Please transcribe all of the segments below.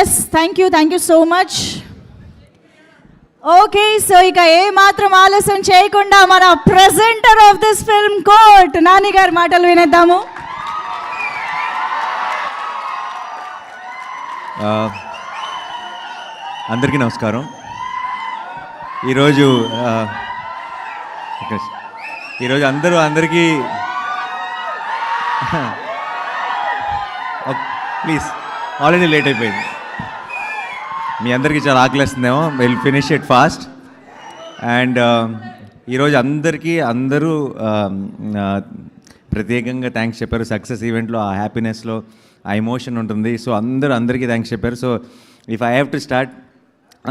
Yes thank you so much. Okay, so ఇక ఏ మాత్రం ఆలస్యం చేయకుండా మన presenter of this film court Nani గారి మాటలు వినేద్దాము. అందరికీ నమస్కారం. ఈరోజు అందరికీ ప్లీజ్, ఆల్రెడీ లేట్ అయిపోయింది. మీ అందరికీ చాలా ఆకలిస్తుందేమో, will finish it fast. And ఈరోజు అందరూ ప్రత్యేకంగా థ్యాంక్స్ చెప్పారు. సక్సెస్ ఈవెంట్లో ఆ హ్యాపీనెస్లో ఆ ఎమోషన్ ఉంటుంది. సో అందరికీ థ్యాంక్స్ చెప్పారు. So if I have to start,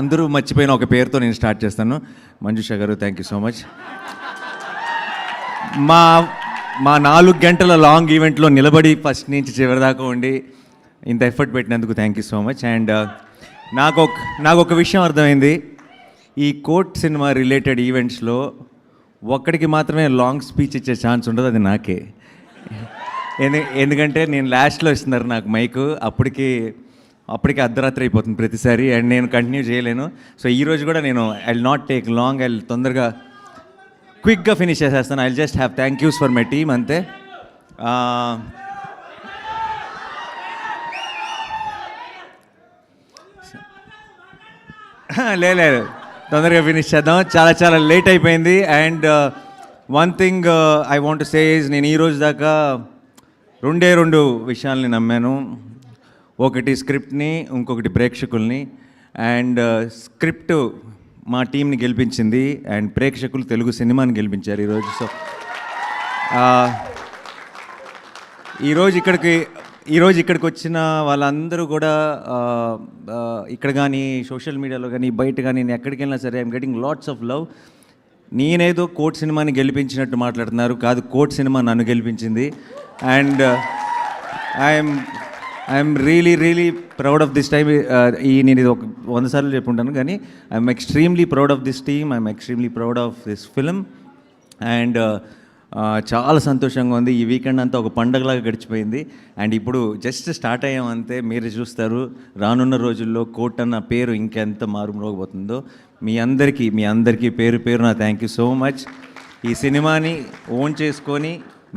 అందరూ మర్చిపోయిన ఒక పేరుతో నేను స్టార్ట్ చేస్తాను. మంజుష గారు, థ్యాంక్ యూ సో మచ్. మా 4 గంటల లాంగ్ ఈవెంట్లో నిలబడి ఫస్ట్ నుంచి చివరి దాకా ఉండి ఇంత ఎఫర్ట్ పెట్టినందుకు thank you so much. And నాకు ఒక విషయం అర్థమైంది. ఈ కోర్ట్ సినిమా రిలేటెడ్ ఈవెంట్స్లో ఒక్కడికి మాత్రమే లాంగ్ స్పీచ్ ఇచ్చే ఛాన్స్ ఉండదు, అది నాకే. ఎందుకంటే నేను లాస్ట్లో ఇస్తున్నారు నాకు మైకు, అప్పటికి అర్ధరాత్రి అయిపోతుంది ప్రతిసారి, అండ్ నేను కంటిన్యూ చేయలేను. సో ఈరోజు కూడా నేను I will not take long, I తొందరగా క్విక్గా ఫినిష్ చేసేస్తాను. I will just have thank use for my team, అంతే. లేదు, తొందరగా ఫినిష్ చేద్దాం, చాలా లేట్ అయిపోయింది. And one thing I want to say is, నేను ఈరోజు దాకా రెండు విషయాల్ని నమ్మాను. ఒకటి స్క్రిప్ట్ని, ఇంకొకటి ప్రేక్షకుల్ని. అండ్ స్క్రిప్ట్ మా టీంని గెలిపించింది, అండ్ ప్రేక్షకులు తెలుగు సినిమాని గెలిపించారు ఈరోజు. సో ఈరోజు ఇక్కడికి వచ్చిన వాళ్ళందరూ కూడా ఇక్కడ కానీ సోషల్ మీడియాలో కానీ బయట కానీ నేను ఎక్కడికి వెళ్ళినా సరే I'm getting lots of love. నేనేదో కోర్ట్ సినిమాని గెలిపించినట్టు మాట్లాడుతున్నారు, కాదు, కోర్ట్ సినిమా నన్ను గెలిపించింది. And I'm really proud of this time. నేను ఇది ఒక 100 సార్లు చెప్పుంటాను, కానీ I'm extremely proud of this team, I'm extremely proud of this film. And చాలా సంతోషంగా ఉంది. ఈ వీకెండ్ అంతా ఒక పండగలాగా గడిచిపోయింది. అండ్ ఇప్పుడు జస్ట్ స్టార్ట్ అయ్యాం అంతే. మీరు చూస్తారు రానున్న రోజుల్లో కోర్ట్ అన్న పేరు ఇంకెంత మారుమోగబోతుందో. మీ అందరికీ పేరు నా థ్యాంక్ యూ సో మచ్. ఈ సినిమాని ఓన్ చేసుకొని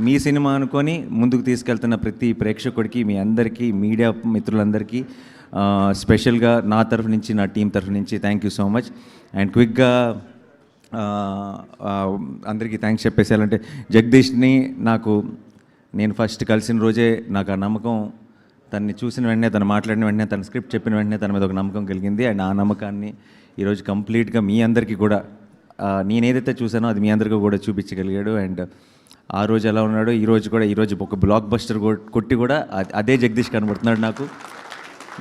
మీ సినిమా అనుకొని ముందుకు తీసుకెళ్తున్న ప్రతి ప్రేక్షకుడికి, మీ అందరికీ, మీడియా మిత్రులందరికీ స్పెషల్గా నా తరఫు నుంచి, నా టీం తరఫు నుంచి thank you so much. And క్విక్గా అందరికీ థ్యాంక్స్ చెప్పేసేయాలంటే, జగదీష్ని నేను ఫస్ట్ కలిసిన రోజే నాకు ఆ నమ్మకం, తనని చూసిన వెంటనే, తను మాట్లాడిన వెంటనే, తన స్క్రిప్ట్ చెప్పిన వెంటనే తన మీద ఒక నమ్మకం కలిగింది. అండ్ ఆ నమ్మకాన్ని ఈరోజు కంప్లీట్గా మీ అందరికీ కూడా, నేను ఏదైతే చూసానో అది మీ అందరికీ కూడా చూపించగలిగాడు. అండ్ ఆ రోజు ఎలా ఉన్నాడో ఈరోజు ఒక బ్లాక్ బస్టర్ కొట్టి కూడా అదే జగదీష్ కనబడుతున్నాడు నాకు.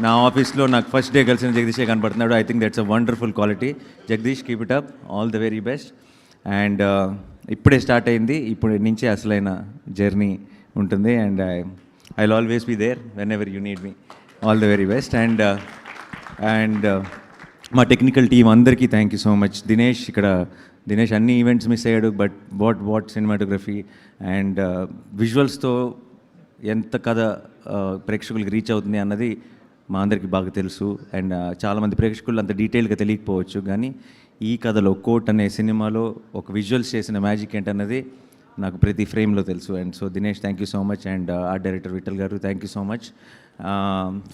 నా ఆఫీస్లో నాకు ఫస్ట్ డే కలిసిన జగదీషే కనబడుతున్నాడు. I think that's a wonderful quality. Jagadish, keep it up, all the very best. And ఇప్పుడే స్టార్ట్ అయింది, ఇప్పుడు నుంచే అసలైన జర్నీ ఉంటుంది. And I will always be there whenever you need me. All the very best. And మా technical team అందరికీ thank you so much. Dinesh అన్ని events miss అయ్యాడు, బట్ వాట్ సినిమాటోగ్రఫీ అండ్ విజువల్స్తో ఎంత కథ ప్రేక్షకులకి రీచ్ అవుతుంది అన్నది మా అందరికీ బాగా తెలుసు. అండ్ చాలామంది ప్రేక్షకులు అంత డీటెయిల్గా తెలియకపోవచ్చు, కానీ ఈ కథలో, కోర్ట్ అనే సినిమాలో ఒక విజువల్స్ చేసిన మ్యాజిక్ ఏంటన్నది నాకు ప్రతి ఫ్రేమ్లో తెలుసు. And so Dinesh, thank you so much. And art director Vittal గారు, thank you so much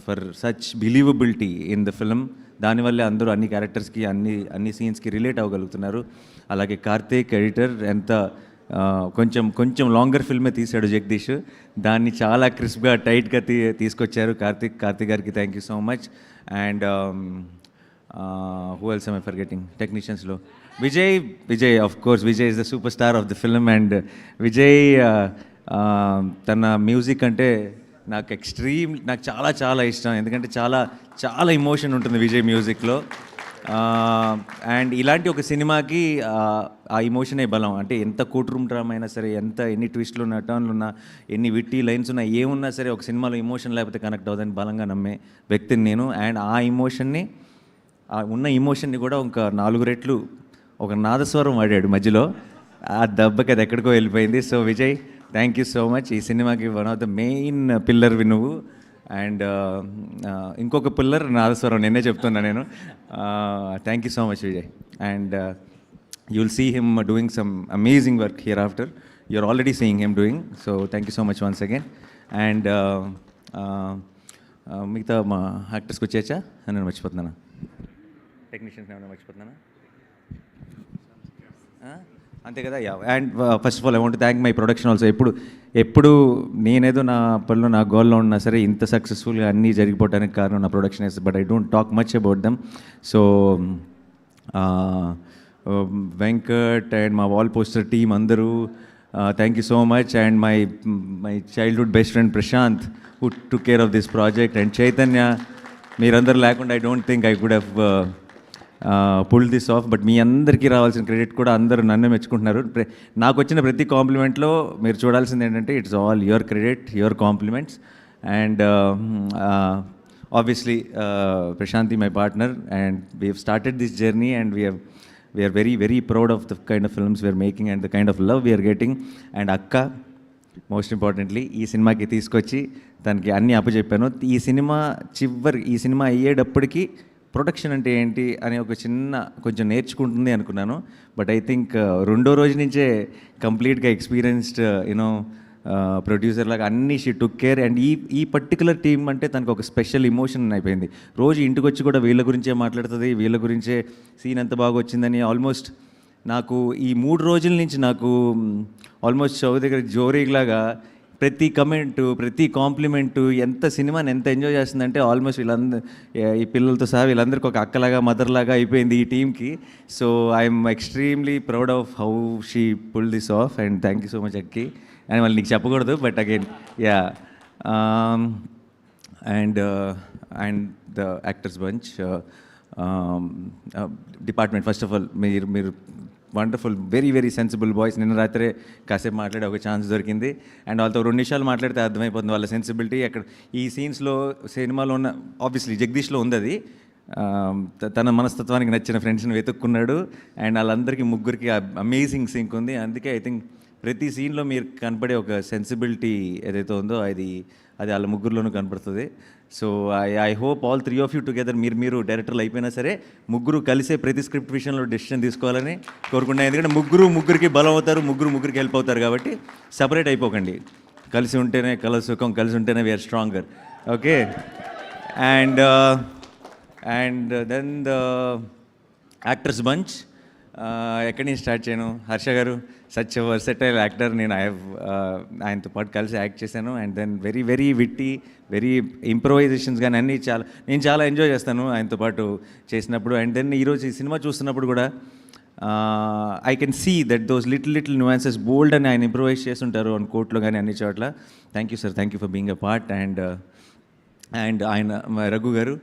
for such believability in the film. దానివల్లే అందరూ అన్ని క్యారెక్టర్స్కి, అన్ని సీన్స్కి రిలేట్ అవ్వగలుగుతున్నారు. అలాగే కార్తీక్, ఎడిటర్, ఎంత కొంచెం లాంగర్ ఫిల్మే తీశాడు జగదీష్, దాన్ని చాలా క్రిస్ప్గా, టైట్గా తీసుకొచ్చారు కార్తీక్ గారికి thank you so much. And who else I forgetting? టెక్నీషియన్స్లో Vijay of course, Vijay is the super star of the film. And Vijay తన మ్యూజిక్ అంటే నాకు చాలా ఇష్టం, ఎందుకంటే చాలా ఎమోషన్ ఉంటుంది విజయ్ మ్యూజిక్లో. అండ్ ఇలాంటి ఒక సినిమాకి ఆ ఎమోషనే బలం. అంటే ఎంత కోర్ట్ డ్రామా అయినా సరే, ఎన్ని ట్విస్ట్లు ఉన్నా, టర్న్లు ఉన్నా, ఎన్ని విట్టి లైన్స్ ఉన్నా, ఏమున్నా సరే, ఒక సినిమాలో ఎమోషన్ లేకపోతే కనెక్ట్ అవుతుందని బలంగా నమ్మే వ్యక్తిని నేను. అండ్ ఉన్న ఎమోషన్ని కూడా ఒక 4 రెట్లు ఒక నాదస్వరం వాడాడు మధ్యలో, ఆ దెబ్బకి అది ఎక్కడికో వెళ్ళిపోయింది. So Vijay, thank you so much. ఈ సినిమాకి వన్ ఆఫ్ ద మెయిన్ పిల్లర్వి నువ్వు. అండ్ ఇంకొక పిల్లర్ నాదస్వరం నిన్నే చెప్తున్నా నేను. Thank you so much Vijay. And you will see him doing some amazing work hereafter. You're already seeing him doing. So thank you so much once again. And మిగతా మా యాక్టర్స్కి వచ్చేచ్చా అని నేను మర్చిపోతున్నాను. Technicians ఏమైనా మర్చిపోతున్నానా? అంతే కదా. Yeah. And first of all I want thank my production also. ఎప్పుడు నేనేదో నా పనిలో నా గోల్లో ఉన్నా సరే ఇంత సక్సెస్ఫుల్గా అన్నీ జరిగిపోవడానికి కారణం నా production is. But I don't talk much about them. So Venkat and మా వాల్ పోస్టర్ టీమ్ అందరూ thank you so much. And my childhood best friend Prashanth who took care of this project. And Chaitanya, మీరందరూ లేకుండా I don't think I could have pull this off. But మీ అందరికీ రావాల్సిన credit కూడా అందరూ నన్ను మెచ్చుకుంటున్నారు. నాకు వచ్చిన ప్రతి కాంప్లిమెంట్లో మీరు చూడాల్సింది ఏంటంటే it's all your credit, your compliments. And obviously Prashanthi my partner, and we have started this journey and we are very, very proud of the kind of films we are making and the kind of love we are getting. And akka, most importantly, ఈ సినిమాకి తీసుకొచ్చి దానికి అన్నీ అప్పచెప్పాను. ఈ cinema అయ్యేటప్పటికి production అంటే ఏంటి అని ఒక కొంచెం నేర్చుకుంటుంది అనుకున్నాను. బట్ ఐ థింక్ రెండో రోజు నుంచే కంప్లీట్గా ఎక్స్పీరియన్స్డ్ ప్రొడ్యూసర్ లాగా అన్నీ షీ టుక్ కేర్. అండ్ ఈ పర్టికులర్ టీమ్ అంటే తనకు ఒక స్పెషల్ ఇమోషన్ అయిపోయింది. రోజు ఇంటికి వచ్చి కూడా వీళ్ళ గురించే మాట్లాడుతుంది, వీళ్ళ గురించే సీన్ ఎంత బాగా వచ్చిందని. ఆల్మోస్ట్ నాకు ఈ 3 రోజుల నుంచి నాకు ఆల్మోస్ట్ షో దగ్గర జోరీలాగా ప్రతి కమెంటు, ప్రతి కాంప్లిమెంటు, సినిమాని ఎంత ఎంజాయ్ చేస్తుందంటే ఆల్మోస్ట్ ఈ పిల్లలతో సహా వీళ్ళందరికీ ఒక అక్కలాగా మదర్లాగా అయిపోయింది ఈ టీమ్కి. So I'm extremely proud of how she pull this off. And thank you so much Akki. అని మళ్ళీ నీకు చెప్పకూడదు, but again yeah. And the actors bunch department, first of all మీరు wonderful, very very sensible boys. నిన్న రాత్రే కాసేపు మాట్లాడే ఒక ఛాన్స్ దొరికింది. అండ్ వాళ్ళతో 2 నిమిషాలు మాట్లాడితే అర్థమైపోతుంది వాళ్ళ సెన్సిబిలిటీ. అక్కడ ఈ సీన్స్లో సినిమాలో ఉన్న ఆబ్వియస్లీ జగదీష్లో ఉంది అది. తన మనస్తత్వానికి నచ్చిన ఫ్రెండ్స్ని వెతుక్కున్నాడు. అండ్ వాళ్ళందరికీ ముగ్గురికి అమేజింగ్ సింక్ ఉంది. అందుకే ఐ థింక్ ప్రతి సీన్లో మీరు కనపడే ఒక సెన్సిబిలిటీ ఏదైతే ఉందో అది వాళ్ళ ముగ్గురులోనూ కనపడుతుంది. So I hope all 3 of you together మీరు డైరెక్టర్లు అయిపోయినా సరే ముగ్గురు కలిసే ప్రతి స్క్రిప్ట్ విషయంలో డెసిషన్ తీసుకోవాలని కోరుకుంటున్నాను. ఎందుకంటే ముగ్గురికి బలం అవుతారు, ముగ్గురికి హెల్ప్ అవుతారు. కాబట్టి సపరేట్ అయిపోకండి. కలిసి ఉంటేనే సుఖం, కలిసి ఉంటేనే we are stronger. Okay. And then the actors bunch, ఎక్కడి నుంచి స్టార్ట్ చేయను? హర్ష గారు సచ్ వర్సటైల్ యాక్టర్. నేను ఆయనతో పాటు కలిసి యాక్ట్ చేశాను. And then very very witty, very improvisations కానీ అన్నీ నేను చాలా ఎంజాయ్ చేస్తాను ఆయనతో పాటు చేసినప్పుడు. అండ్ దెన్ ఈరోజు ఈ సినిమా చూస్తున్నప్పుడు కూడా I can see that those little nuances బోల్డ్ అని ఆయన ఇంప్రొవైజ్ చేస్తుంటారు అని కోర్టులో కానీ అన్ని చోట్ల. Thank you sir, thank you for being a part. And ఆయన రఘు గారు,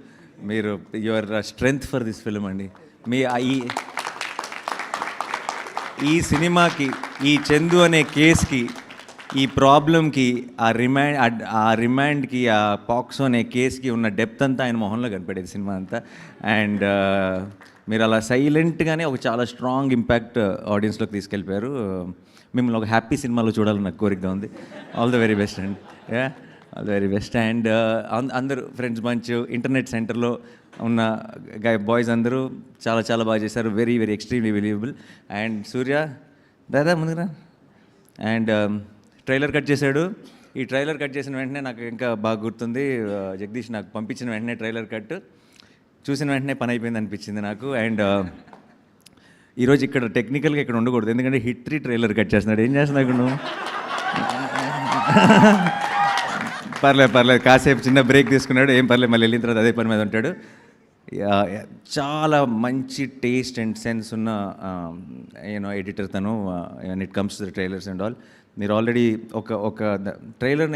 మీరు your strength for this film అండి. ఈ సినిమాకి, ఈ చందు అనే కేస్కి, ఈ ప్రాబ్లంకి, ఆ రిమాండ్కి, ఆ పాక్సో అనే కేస్కి ఉన్న డెప్త్ అంతా ఆయన మొహంలో కనపడేది సినిమా అంతా. అండ్ మీరు అలా సైలెంట్గానే ఒక చాలా స్ట్రాంగ్ ఇంపాక్ట్ ఆడియన్స్లోకి తీసుకెళ్ళిపోయారు. మిమ్మల్ని ఒక హ్యాపీ సినిమాలో చూడాలని నాకు కోరికగా ఉంది. All the very best and all the very best. And అందరూ ఫ్రెండ్స్ బంచ్, ఇంటర్నెట్ సెంటర్లో ఉన్న బాయ్స్ అందరూ చాలా చాలా బాగా చేశారు. Very very extremely believable. And Surya దాదా ముందుగా అండ్ ట్రైలర్ కట్ చేశాడు. ఈ ట్రైలర్ కట్ చేసిన వెంటనే నాకు ఇంకా బాగా గుర్తుంది, జగదీష్ నాకు పంపించిన వెంటనే ట్రైలర్ కట్ చూసిన వెంటనే పని అయిపోయింది అనిపించింది నాకు. అండ్ ఈరోజు ఇక్కడ టెక్నికల్గా ఇక్కడ ఉండకూడదు, ఎందుకంటే హిట్ 3 ట్రైలర్ కట్ చేస్తున్నాడు. ఏం చేస్తున్నావు ఇక్కడ నువ్వు? పర్లేదు కాసేపు చిన్న బ్రేక్ తీసుకున్నాడు, ఏం పర్లేదు, మళ్ళీ వెళ్ళిన తర్వాత అదే పని మీద ఉంటాడు. చాలా మంచి టేస్ట్ అండ్ సెన్స్ ఉన్న ఎడిటర్ తను and it comes to the trailers and all. మీరు ఆల్రెడీ ఒక ట్రైలర్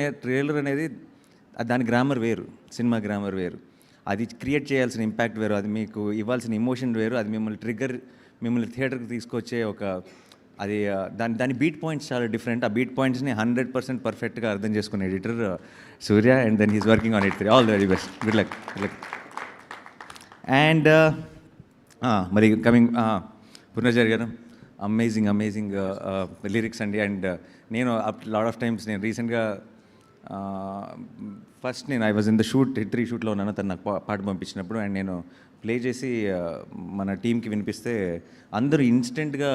అనేది దాని గ్రామర్ వేరు, సినిమా గ్రామర్ వేరు, అది క్రియేట్ చేయాల్సిన ఇంపాక్ట్ వేరు, అది మీకు ఇవ్వాల్సిన ఎమోషన్ వేరు, అది మిమ్మల్ని థియేటర్కి తీసుకొచ్చే అది దాని బీట్ పాయింట్స్ చాలా డిఫరెంట్. ఆ బీట్ పాయింట్స్ని 100% పర్ఫెక్ట్గా అర్థం చేసుకునే editor Surya. And then he's working on it 3. All the very best, good luck. And మరి కమింగ్ పునర్జర్ గారు, అమేజింగ్ లిరిక్స్ అండి. అండ్ నేను లాట్ ఆఫ్ టైమ్స్ నేను రీసెంట్గా ఫస్ట్ నేను I was in the shoot 3 షూట్లో ఉన్నాను. తను నాకు పాట పంపించినప్పుడు అండ్ నేను ప్లే చేసి మన టీంకి వినిపిస్తే అందరూ ఇన్స్టెంట్గా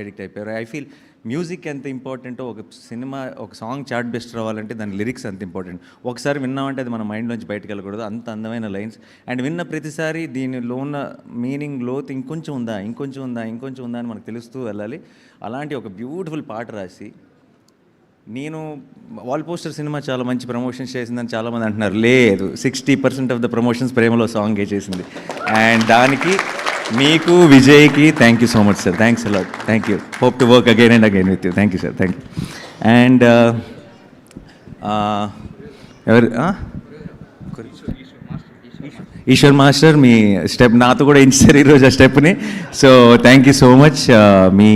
ఎడిక్ట్ అయిపోయారు. ఐ ఫీల్ మ్యూజిక్ ఎంత ఇంపార్టెంటో ఒక సినిమా ఒక సాంగ్ చార్ట్ బెస్ట్ రావాలంటే దాని లిరిక్స్ అంత ఇంపార్టెంట్. ఒకసారి విన్నామంటే అది మన మైండ్లోంచి బయటకు వెళ్ళకూడదు. అంత అందమైన లైన్స్ అండ్ విన్న ప్రతిసారి దీనిలో ఉన్న మీనింగ్ లోతు ఇంకొంచెం ఉందా అని మనకు తెలుస్తూ వెళ్ళాలి. అలాంటి ఒక బ్యూటిఫుల్ పాట రాసి నేను వాల్ పోస్టర్ సినిమా చాలా మంచి ప్రమోషన్స్ చేసిందని చాలామంది అంటున్నారు. లేదు, 60% ఆఫ్ ద ప్రమోషన్స్ ప్రేమలో సాంగే చేసింది. అండ్ దానికి మీకు విజయ్కి thank you so much sir. Thanks a lot. Thank you. Hope to work again and again with you. Thank you sir. Thank you. And ఎవరు ఈశ్వర్ మాస్టర్ మీ స్టెప్ నాతో కూడా ఇచ్చారు ఈరోజు ఆ stepney. So thank you so much. Me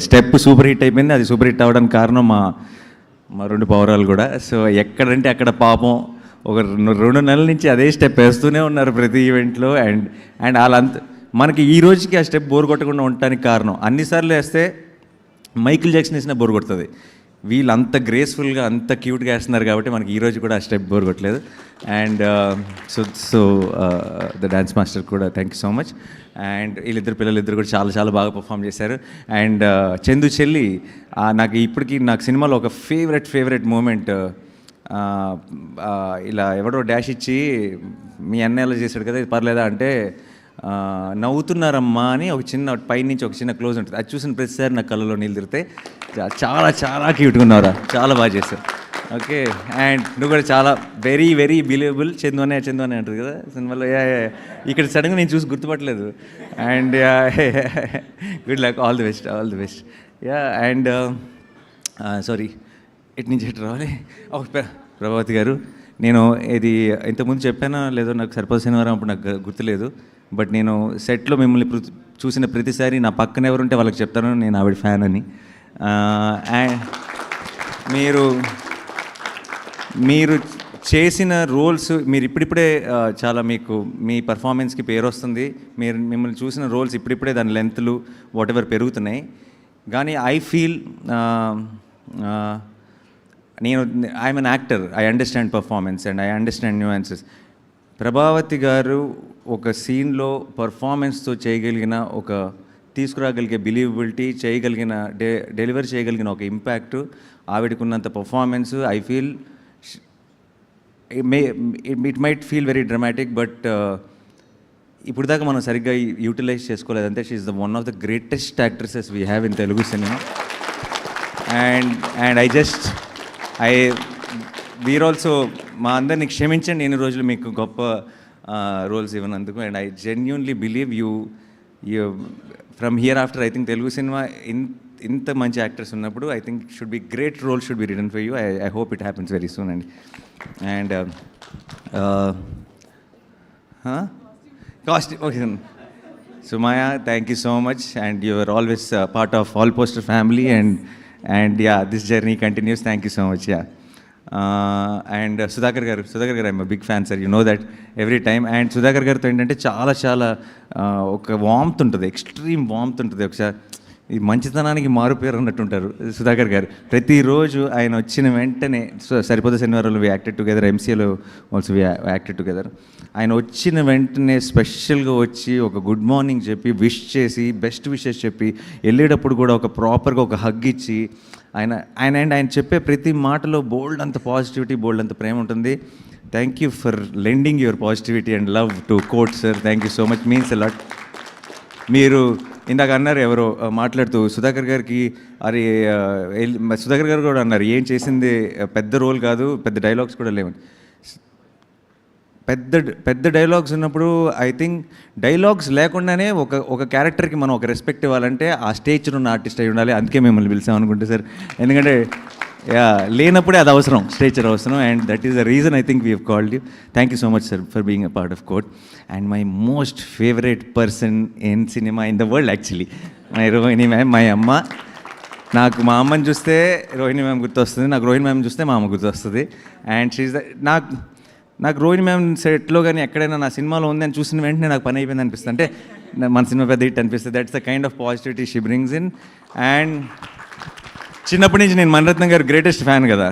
step super hit అయిపోయింది. అది super hit అవ్వడానికి కారణం మా 2 పౌరాలు కూడా. సో ఎక్కడంటే అక్కడ పాపం ఒక 2 నెలల నుంచి అదే స్టెప్ వేస్తూనే ఉన్నారు ప్రతి ఈవెంట్లో. అండ్ వాళ్ళంత మనకి ఈ రోజుకి ఆ స్టెప్ బోర్ కొట్టకుండా ఉండటానికి కారణం అన్నిసార్లు వేస్తే మైకిల్ జాక్సన్ వేసినా బోర్ కొడుతుంది. వీళ్ళు అంత గ్రేస్ఫుల్గా అంత క్యూట్గా వేస్తున్నారు కాబట్టి మనకి ఈరోజు కూడా ఆ స్టెప్ బోర్ కొట్టలేదు. And so the dance master కూడా thank you so much. And పిల్లలిద్దరు కూడా చాలా చాలా బాగా పర్ఫామ్ చేశారు. అండ్ చందు చెల్లి నాకు ఇప్పటికీ నాకు సినిమాలో ఒక ఫేవరెట్ మూమెంట్, ఇలా ఎవడో డాష్ ఇచ్చి మీ అన్న ఎలా చేశాడు కదా ఇది పర్లేదా అంటే నవ్వుతున్నారమ్మా అని ఒక చిన్న పైనుంచి ఒక చిన్న క్లోజ్ ఉంటుంది. అది చూసిన ప్రతిసారి నా కళ్ళలో నీళ్ళు తిరిగితే చాలా చాలా క్యూట్గా ఉన్నారా, చాలా బాగా చేశారు. ఓకే. అండ్ నువ్వు కూడా చాలా వెరీ బిలీవబుల్. చందు అనే అంటారు కదా సినిమాలో. ఇక్కడ సడన్గా నేను చూసి గుర్తుపట్టలేదు. And good luck. All the best. Yeah. And sorry ఇటు నుంచి ఇటు రావాలి. ప్రభావతి గారు, నేను ఇది ఇంతకుముందు చెప్పానా లేదో నాకు సరిపోదు శనివారం అప్పుడు నాకు గుర్తులేదు. బట్ నేను సెట్లో మిమ్మల్ని చూసిన ప్రతిసారి నా పక్కన ఎవరుంటే వాళ్ళకి చెప్తాను నేను ఆవిడ ఫ్యాన్ అని. అండ్ మీరు చేసిన రోల్స్ మీరు ఇప్పుడిప్పుడే చాలా మీకు మీ పర్ఫార్మెన్స్కి పేరు వస్తుంది. మిమ్మల్ని చూసిన రోల్స్ ఇప్పుడిప్పుడే దాని లెంత్లు వాటెవర్ పెరుగుతున్నాయి. కానీ I feel I'm an actor. I understand performance and I understand nuances. Prabhavathi గారు ఒక సీన్లో పర్ఫార్మెన్స్తో చేయగలిగిన ఒక తీసుకురాగలిగే బిలీవబిలిటీ చేయగలిగిన డెలివర్ చేయగలిగిన ఒక ఇంపాక్ట్ ఆవిడకున్నంత performance I feel it might feel very dramatic. But ఇప్పుడు దాకా మనం సరిగ్గా యూటిలైజ్ చేసుకోలేదంటే she is the one of the greatest actresses we have in Telugu cinema. And we're also మా అందరిని క్షమించండి ఎన్ని రోజులు మీకు గొప్ప రోల్స్ ఇవ్వనందుకు. And I genuinely believe you from here after I think Telugu cinema ఇంత మంచి యాక్టర్స్ ఉన్నప్పుడు I think should be great role should be written for you. I hope it happens very soon అండి. And costume Sumaya, thank you so much, and you are always part of All Poster family, and yeah, this journey continues. Thank you so much. Yeah. And Sudhakar garu, I'm a big fan, sir. You know that every time. And Sudhakar garu tho entante చాలా ఒక warmth ఉంటుంది, extreme warmth ఉంటుంది. ఒకసారి ఈ మంచితనానికి మారుపేరు అన్నట్టుంటారు సుధాకర్ గారు. ప్రతిరోజు ఆయన వచ్చిన వెంటనే సరిపోతే శనివారాలు వి యాక్టెడ్ టుగెదర్, ఎంసీఏలో ఆల్సో వి యాక్టెడ్ టుగెదర్. ఆయన వచ్చిన వెంటనే స్పెషల్గా వచ్చి ఒక గుడ్ మార్నింగ్ చెప్పి విష్ చేసి బెస్ట్ విషెస్ చెప్పి వెళ్ళేటప్పుడు కూడా ఒక ప్రాపర్గా ఒక హగ్ ఇచ్చి ఆయన చెప్పే ప్రతి మాటలో బోల్డ్ అంత పాజిటివిటీ, బోల్డ్ అంత ప్రేమ ఉంటుంది. Thank you for lending your positivity and love to court sir. Thank you so much, means a lot. మీరు ఇందాక అన్నారు ఎవరో మాట్లాడుతూ సుధాకర్ గారికి, అరే సుధాకర్ గారు కూడా అన్నారు ఏం చేసింది పెద్ద రోల్ కాదు, పెద్ద డైలాగ్స్ కూడా లేవని. పెద్ద డైలాగ్స్ ఉన్నప్పుడు ఐ థింక్ డైలాగ్స్ లేకుండానే ఒక క్యారెక్టర్కి మనం ఒక రెస్పెక్ట్ ఇవ్వాలంటే ఆ స్టేజ్లో ఉన్న ఆర్టిస్ట్ అయి ఉండాలి. అందుకే మిమ్మల్ని పిలిచామనుకుంటే సార్, ఎందుకంటే లేనప్పుడే అది అవసరం, స్టేచర్ అవసరం. And that is the reason I think we have called you. Thank you so much sir for being a part of court. And my most favourite person in cinema in the world actually my Rohini ma'am, my అమ్మ. నాకు మా అమ్మని చూస్తే Rohini ma'am గుర్తొస్తుంది, నాకు Rohini ma'am చూస్తే మా అమ్మ గుర్తొస్తుంది. అండ్ షీఈ్ ద నాకు రోహిణి మ్యామ్ సెట్లో కానీ ఎక్కడైనా నా సినిమాలో ఉంది అని చూసిన వెంటనే నాకు పని అయిపోయింది అనిపిస్తుంది. అంటే మన సినిమా పెద్ద హిట్ అనిపిస్తుంది. That's the kind of positivity she brings in. And చిన్నప్పటి నుంచి నేను మణిరత్నం గారు గ్రేటెస్ట్ ఫ్యాన్ కదా.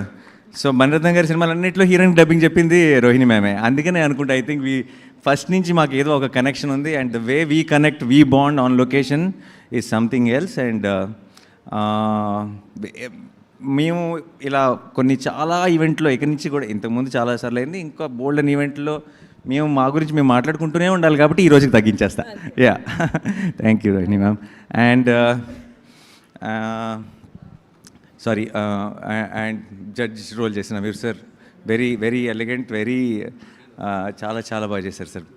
సో మణిరత్నం గారి సినిమాలన్నింటిలో హీరోయిన్ డబ్బింగ్ చెప్పింది రోహిణి మ్యామే. అందుకనే అనుకుంటా ఐ థింక్ ఫస్ట్ నుంచి మాకు ఏదో ఒక కనెక్షన్ ఉంది. And the way we connect, we bond on location is something else. And మేము ఇలా కొన్ని చాలా ఈవెంట్లో ఇక్కడి నుంచి కూడా ఇంతకుముందు చాలాసార్లు అయింది, ఇంకా బోల్డ్ అని ఈవెంట్లో మేము మా గురించి మేము మాట్లాడుకుంటూనే ఉండాలి కాబట్టి ఈ రోజుకి తగ్గించేస్తా. Yeah, thank you Rohini ma'am. And sorry, and judge role చేసిన మీరు sir, very very elegant, very చాలా చాలా బాగా చేశారు sir.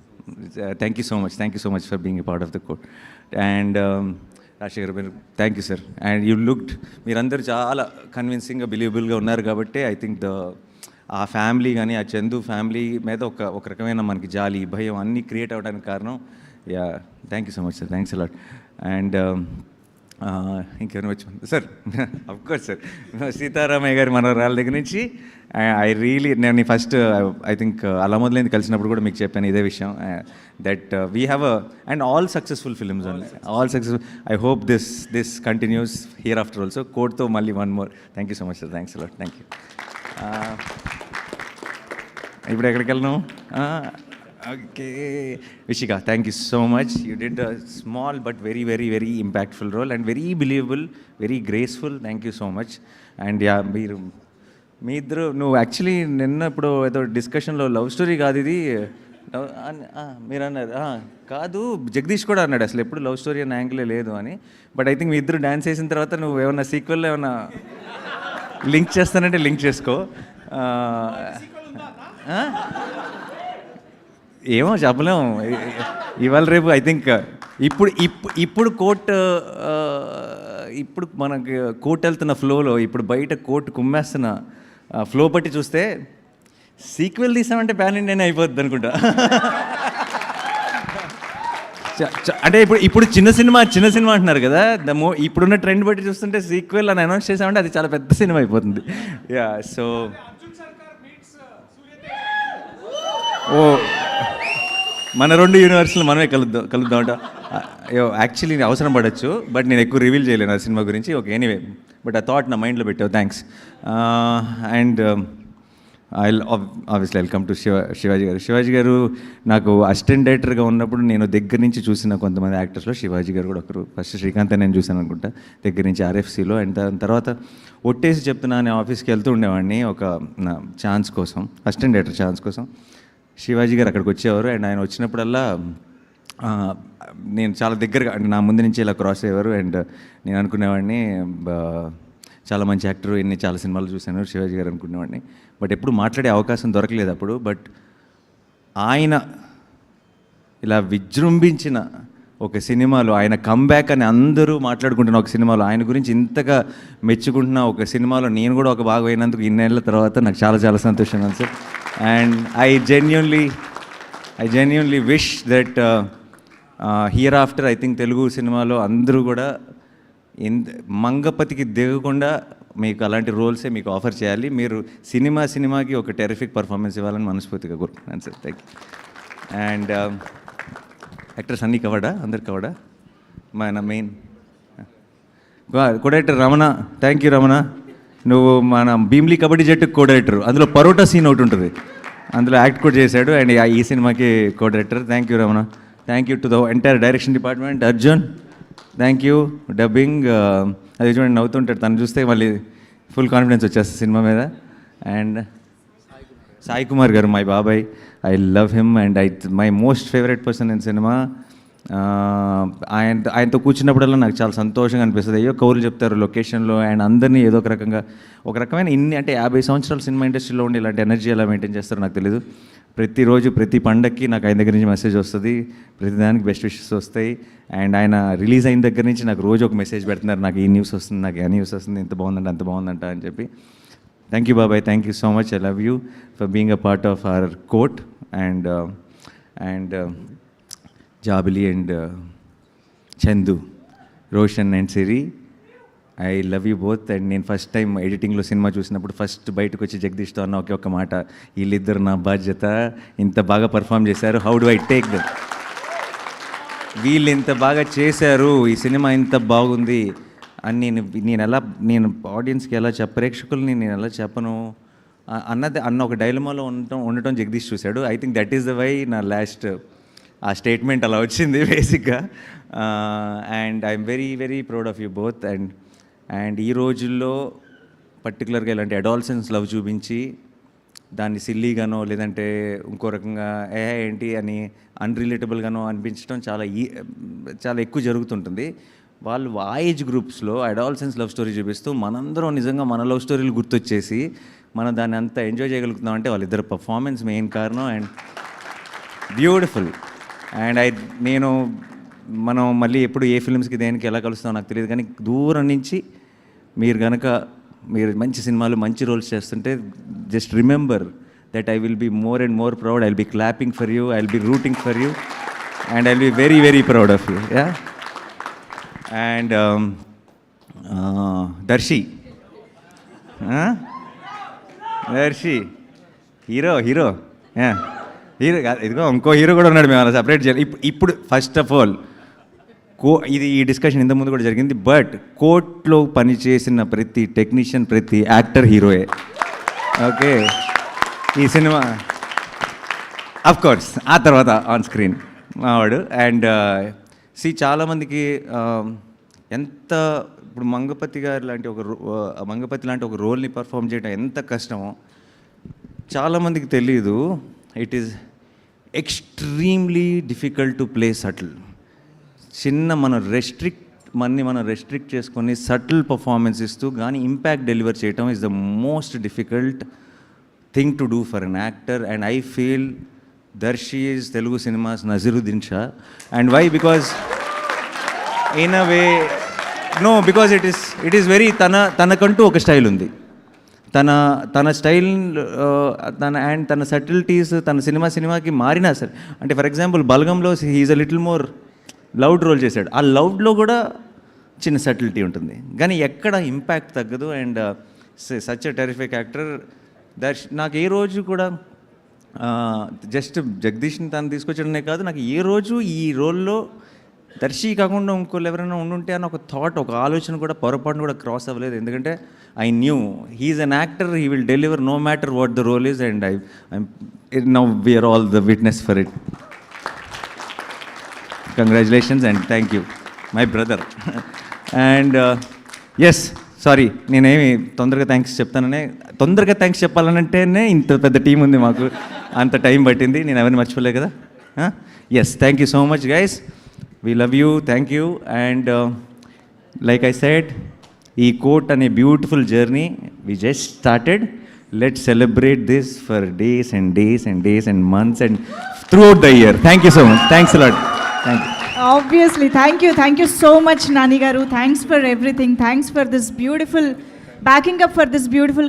Thank you so much for being a part of the court. And Rajasekhar మీరు thank you sir. And you looked, మీరందరూ చాలా కన్విన్సింగ్గా బిలీవబుల్గా ఉన్నారు కాబట్టి ఐ థింక్ ఆ ఫ్యామిలీ కానీ ఆ చందు ఫ్యామిలీ మీద ఒక రకమైన మనకి జాలి, భయం అన్నీ క్రియేట్ అవ్వడానికి కారణం. Yeah, thank you so much sir, thanks allot. And ఇంకెవరు వచ్చి సార్, అఫ్కోర్స్ సార్, సీతారామయ్య గారి మనవరాళ్ళ దగ్గర నుంచి నేను ఫస్ట్ ఐ థింక్ అలా మొదలైంది కలిసినప్పుడు కూడా మీకు చెప్పాను ఇదే విషయం, that we have and all successful films only, all successful. I hope this continues here after also. కోడ్తో మళ్ళీ one more. Thank you so much sir, thanks a lot, thank you. ఇప్పుడు ఎక్కడికి వెళ్ళను? Okay, Vishika, thank you so much. You did a small but very very very impactful role and very believable, very graceful. Thank you so much. And yeah, మీ ఇద్దరు, నువ్వు actually నిన్న ఇప్పుడు ఏదో డిస్కషన్లో లవ్ స్టోరీ కాదు ఇది మీరు అన్నారు కాదు, జగదీష్ కూడా అన్నాడు అసలు ఎప్పుడు లవ్ స్టోరీ అనే యాంగిలే లేదు అని. బట్ ఐ థింక్ మీ ఇద్దరు డ్యాన్స్ చేసిన తర్వాత నువ్వు ఏమన్నా సీక్వెల్లో ఏమన్నా లింక్ చేస్తానంటే లింక్ చేసుకో. ఏమో చెప్పలేము, ఇవాళ రేపు ఐ థింక్ ఇప్పుడు ఇప్పుడు మనకి కోర్టు వెళ్తున్న ఫ్లోలో, ఇప్పుడు బయట కోర్టు కుమ్మేస్తున్న ఫ్లో బట్టి చూస్తే సీక్వెల్ తీసామంటే ప్యాన్ ఇండియానే అయిపోద్ది అనుకుంటా. అంటే ఇప్పుడు చిన్న సినిమా అంటున్నారు కదా, ఇప్పుడున్న ట్రెండ్ బట్టి చూస్తుంటే సీక్వెల్ అని అనౌన్స్ చేసామంటే అది చాలా పెద్ద సినిమా అయిపోతుంది. యా, సో మన రెండు యూనివర్స్లో మనమే కలుద్దామంట. యాక్చువల్లీ అవసరం పడవచ్చు, బట్ నేను ఎక్కువ రివీల్ చేయలేను ఆ సినిమా గురించి. ఓకే, ఎనీవే, బట్ ఆ థాట్ నా మైండ్లో పెట్టావు, thanks. And I obviously welcome to Shivaji గారు నాకు అసిస్టెంట్ డైరెక్టర్గా ఉన్నప్పుడు నేను దగ్గర నుంచి చూసిన కొంతమంది యాక్టర్స్లో శివాజీ గారు కూడా ఒకరు. ఫస్ట్ శ్రీకాంత్ నేను చూశాను అనుకుంటా దగ్గర నుంచి ఆర్ఎఫ్సీలో. అండ్ దాని తర్వాత ఒట్టేసి చెప్తున్నా నేను ఆఫీస్కి వెళ్తూ ఉండేవాడిని ఒక ఛాన్స్ కోసం, అసిస్టెంట్ డైరెక్టర్ ఛాన్స్ కోసం. శివాజీ గారు అక్కడికి వచ్చేవారు. అండ్ ఆయన వచ్చినప్పుడల్లా నేను చాలా దగ్గరగా, అంటే నా ముందు నుంచి ఇలా క్రాస్ అయ్యేవారు. అండ్ నేను అనుకునేవాడిని చాలా మంచి యాక్టర్, ఎన్ని చాలా సినిమాలు చూశాను శివాజీ గారు అనుకునేవాడిని. బట్ ఎప్పుడు మాట్లాడే అవకాశం దొరకలేదు అప్పుడు. బట్ ఆయన ఇలా విజృంభించిన ఒక సినిమాలో, ఆయన కంబ్యాక్ అని అందరూ మాట్లాడుకుంటున్న ఒక సినిమాలో, ఆయన గురించి ఇంతగా మెచ్చుకుంటున్న ఒక సినిమాలో నేను కూడా ఒక భాగం అయినందుకు ఇన్నేళ్ల తర్వాత నాకు చాలా చాలా సంతోషంగా ఉంది sir. And I genuinely wish that here after I think Telugu సినిమాలో అందరూ కూడా మంగపతికి దిగకుండా మీకు అలాంటి రోల్సే మీకు ఆఫర్ చేయాలి. మీరు సినిమాకి ఒక టెరిఫిక్ పర్ఫార్మెన్స్ ఇవ్వాలని మనస్ఫూర్తిగా కోరుకుంటున్నాను sir. Thank you. And actors అన్నీ కవడా, అందరు కవడా, మన main co-director Ramana. Thank you Ramana, నువ్వు మన భీమ్లీ కబడ్డీ జట్టుకు కోడైరెక్టర్, అందులో పరోటా సీన్ ఒకటి ఉంటుంది, అందులో యాక్ట్ కూడా చేశాడు. అండ్ ఈ సినిమాకి co-director. Thank you Ramana. Thank you to the entire direction department. Arjun, thank you. Dubbing, అది చూడండి నవ్వుతుంటాడు, తను చూస్తే మళ్ళీ ఫుల్ కాన్ఫిడెన్స్ వచ్చేస్తుంది సినిమా మీద. అండ్ సాయి కుమార్ గారు, మై బాబాయ్, I love him and my most favourite person in cinema. ఆయనతో కూర్చున్నప్పుడల్లా నాకు చాలా సంతోషంగా అనిపిస్తుంది. అయ్యో కౌరులు చెప్తారు లొకేషన్లో, అండ్ అందరినీ ఏదో ఒక రకమైన అంటే 50 సంవత్సరాల సినిమా ఇండస్ట్రీలో ఉండి ఇలాంటి ఎనర్జీ ఎలా మెయింటైన్ చేస్తారో నాకు తెలియదు. ప్రతిరోజు ప్రతి పండగకి నాకు ఆయన దగ్గర నుంచి మెసేజ్ వస్తుంది, ప్రతిదానికి బెస్ట్ విషెస్ వస్తాయి. అండ్ ఆయన రిలీజ్ అయిన దగ్గర నుంచి నాకు రోజు ఒక మెసేజ్ పెడుతున్నారు, నాకు ఈ న్యూస్ వస్తుంది, నాకు ఆ న్యూస్ వస్తుంది, ఇంత బాగుందంట అంత బాగుందంట అని చెప్పి. థ్యాంక్ యూ బాబాయ్, thank you so much. I love you for being a part of our court. And Jabili and Chandu, Roshan and Siri, I love you both. And నేను ఫస్ట్ టైం ఎడిటింగ్లో సినిమా చూసినప్పుడు ఫస్ట్ బయటకు వచ్చి జగదీష్తో అన్న ఒకే మాట, వీళ్ళిద్దరు నా బాధ్యత, ఇంత బాగా పర్ఫామ్ చేశారు, how do I take them, వీళ్ళు ఇంత బాగా చేశారు, ఈ సినిమా ఇంత బాగుంది అని నేను ఆడియన్స్కి ఎలా ప్రేక్షకుల్ని నేను ఎలా చెప్పను, అన్న ఒక డైలమాలో ఉండటం జగదీష్ చూశాడు. I think that is the why నా లాస్ట్ ఆ స్టేట్మెంట్ అలా వచ్చింది బేసిక్గా. And I'm very very proud of you both. And ఈ రోజుల్లో పర్టికులర్గా ఇలాంటి అడాల్సెన్స్ లవ్ చూపించి దాన్ని సిల్లీగానో లేదంటే ఇంకో రకంగా ఏంటి అని అన్రిలేటబుల్గానో అనిపించడం చాలా ఎక్కువ జరుగుతుంటుంది. వాళ్ళు ఆ ఏజ్ గ్రూప్స్లో అడాల్సెన్స్ లవ్ స్టోరీ చూపిస్తూ మనందరం నిజంగా మన లవ్ స్టోరీలు గుర్తొచ్చేసి మనం దాన్ని అంతా ఎంజాయ్ చేయగలుగుతున్నాం అంటే వాళ్ళిద్దరు పర్ఫార్మెన్స్ మెయిన్ కారణం. And beautiful. అండ్ మనం మళ్ళీ ఎప్పుడు ఏ ఫిల్మ్స్కి దేనికి ఎలా కలుస్తామో నాకు తెలియదు, కానీ దూరం నుంచి మీరు మంచి సినిమాలు మంచి రోల్స్ చేస్తుంటే just remember that I will be more and more proud. I will be clapping for you, I will be rooting for you, and I will be very very proud of you. Yeah. And Darshi hero hero ఇదిగో ఇంకో hero కూడా ఉన్నాడు. మేము అలా separate చేయాలి ఇప్పుడు. First of all ఇది ఈ డిస్కషన్ ఇంతకుముందు కూడా జరిగింది, బట్ కోర్ట్లో పనిచేసిన ప్రతి టెక్నీషియన్ ప్రతి యాక్టర్ హీరోయే. ఓకే, ఈ సినిమా అఫ్ కోర్స్ ఆ తర్వాత ఆన్ స్క్రీన్ మావాడు. అండ్ చాలామందికి ఎంత ఇప్పుడు మంగపతి లాంటి ఒక రోల్ని పర్ఫామ్ చేయడం ఎంత కష్టమో చాలామందికి తెలీదు. It is extremely difficult to play subtle. మనం రెస్ట్రిక్ట్ చేసుకొని సటిల్ పర్ఫార్మెన్స్ ఇస్తూ కానీ ఇంపాక్ట్ డెలివర్ చేయటం is the most difficult thing to do for an actor. And I feel Darshi is Telugu cinema's Naseeruddin Shah. And why? Because in a way because it is very తనకంటూ ఒక style ఉంది. తన style తన subtleties తన సినిమాకి మారినా సరే, అంటే ఫర్ ఎగ్జాంపుల్ బల్గంలో he's a little more loud role చేశాడు. ఆ లౌడ్లో కూడా చిన్న సటిలిటీ ఉంటుంది, కానీ ఎక్కడ ఇంపాక్ట్ తగ్గదు. And such a terrific actor నాకు ఏ రోజు కూడా జస్ట్ జగదీష్ని తను తీసుకొచ్చడమే కాదు, నాకు ఏ రోజు ఈ రోల్లో దర్శి కాకుండా ఇంకోళ్ళు ఎవరైనా ఉండుంటే అని ఒక ఆలోచన కూడా పొరపాటును కూడా క్రాస్ అవ్వలేదు. ఎందుకంటే I knew he's an actor, he will deliver no matter what the role is. And now we are all the witness for it. Congratulations and thank you my brother. And yes, sorry నేనేమి తొందరగా thanks చెప్పాలనంటేనే ఇంత పెద్ద team ఉంది మాకు, అంత time పట్టింది. నేను ఎవరిని మర్చిపోలే కదా. Yes, thank you so much guys, we love you, thank you. And like I said, ఈ కోర్ట్ అనే beautiful journey we just started. Let's celebrate this for days and days and days and months and throughout the year. Thank you so much. Thanks a lot. Thank you. Obviously, thank you so much, Nani Garu. Thanks for everything. Thanks for this beautiful backing up for this beautiful